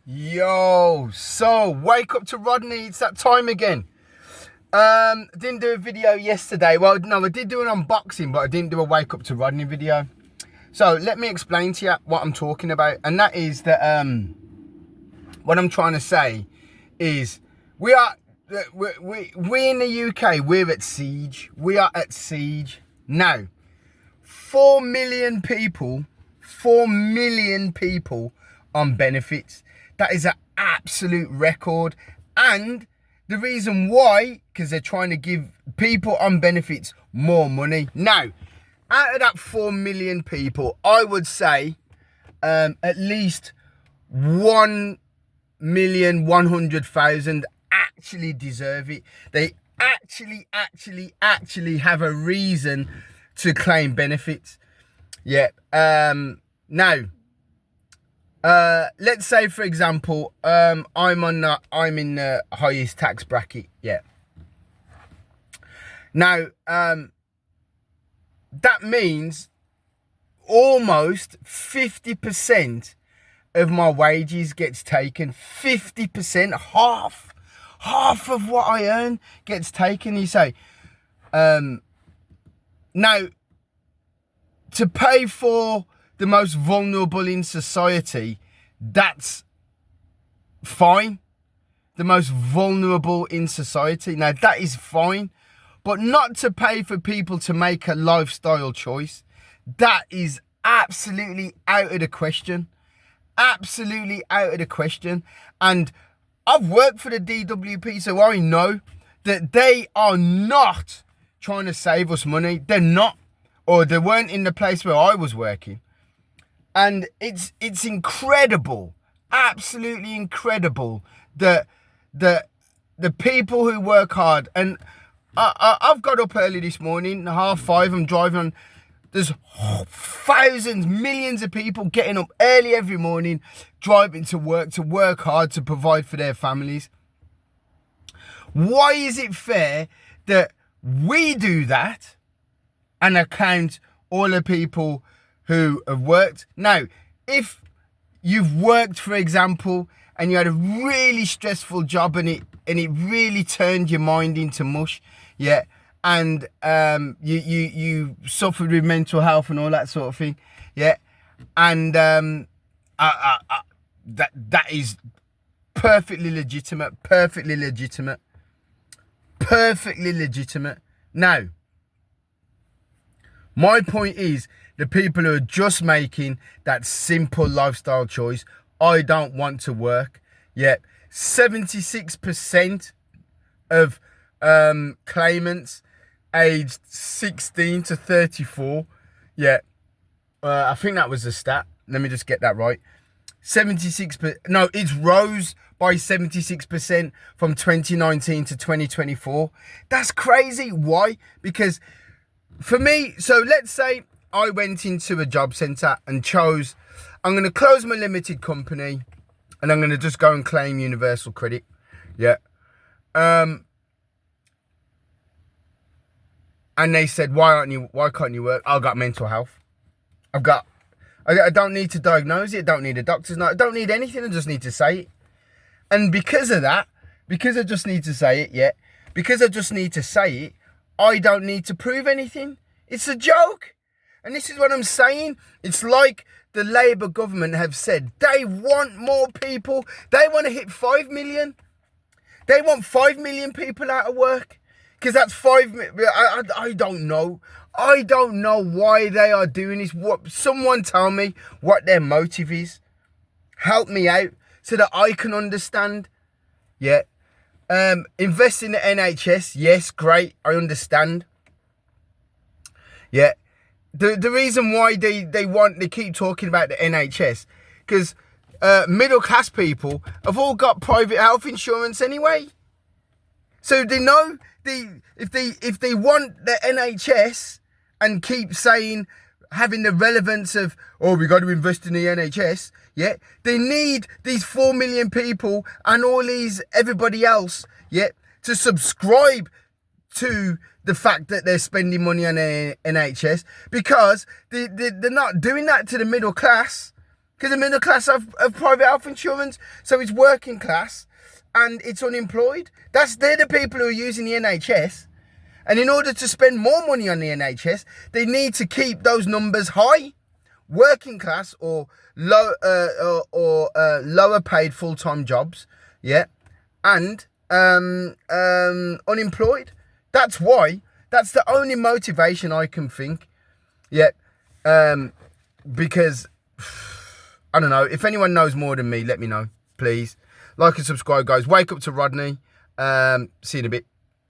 Yo, so wake up to Rodney, it's that time again. Didn't do a video yesterday. Well, no, I did do an unboxing, but I didn't do a wake up to Rodney video. So let me explain to you what I'm talking about. And that is that what I'm trying to say is we in the UK, we're at siege. We are at siege. Now, 4 million people on benefits. That is an absolute record. And the reason why, because they're trying to give people on benefits more money. Now, out of that 4 million people, I would say at least 1,100,000 actually deserve it. They actually have a reason to claim benefits. Yeah. Now, let's say, for example, I'm in the highest tax bracket. Yeah. Now, that means almost 50% of my wages gets taken. 50%, half of what I earn gets taken. You say, now, to pay for the most vulnerable in society, that's fine. The most vulnerable in society. Now, that is fine. But not to pay for people to make a lifestyle choice. That is absolutely out of the question. Absolutely out of the question. And I've worked for the DWP, so I know that they are not trying to save us money. They're not. Or they weren't in the place where I was working. And it's incredible, absolutely incredible that the people who work hard, and I've got up early this morning, 5:30, I'm driving on, there's thousands, millions of people getting up early every morning, driving to work hard to provide for their families. Why is it fair that we do that and account all the people who have worked? Now, if you've worked, for example, and you had a really stressful job and it really turned your mind into mush, yeah, and you suffered with mental health and all that sort of thing, yeah, and that is perfectly legitimate. Now, my point is, the people who are just making that simple lifestyle choice, I don't want to work. Yet 76% of claimants aged 16 to 34. Yeah, I think that was the stat. Let me just get that right. 76%. No, it's rose by 76% from 2019 to 2024. That's crazy. Why? Because for me, so let's say I went into a job centre and chose, I'm going to close my limited company and I'm going to just go and claim universal credit. Yeah. And they said, why can't you work? I've got mental health. I don't need to diagnose it. I don't need a doctor's note. I don't need anything. I just need to say it. And because of that, because I just need to say it, yeah, because I just need to say it, I don't need to prove anything. It's a joke. And this is what I'm saying. It's like the Labour government have said. They want more people. They want to hit 5 million. They want 5 million people out of work. Because that's 5 million. I don't know. I don't know why they are doing this. Someone tell me what their motive is. Help me out so that I can understand. Yeah. Invest in the NHS. Yes, great. I understand. Yeah. The reason why they keep talking about the NHS, because middle class people have all got private health insurance anyway. So they know if they want the NHS and keep saying, having the relevance of, oh, we got to invest in the NHS, yeah, they need these 4 million people and everybody else, yeah, to subscribe to the fact that they're spending money on the NHS, because they're not doing that to the middle class. Because the middle class have private health insurance, so it's working class and it's unemployed. They're the people who are using the NHS. And in order to spend more money on the NHS, they need to keep those numbers high. Working class or lower paid full-time jobs, yeah, and unemployed. That's why. That's the only motivation I can think. Yeah, because I don't know. If anyone knows more than me, let me know, please. Like and subscribe, guys. Wake up to Rodney. See you in a bit.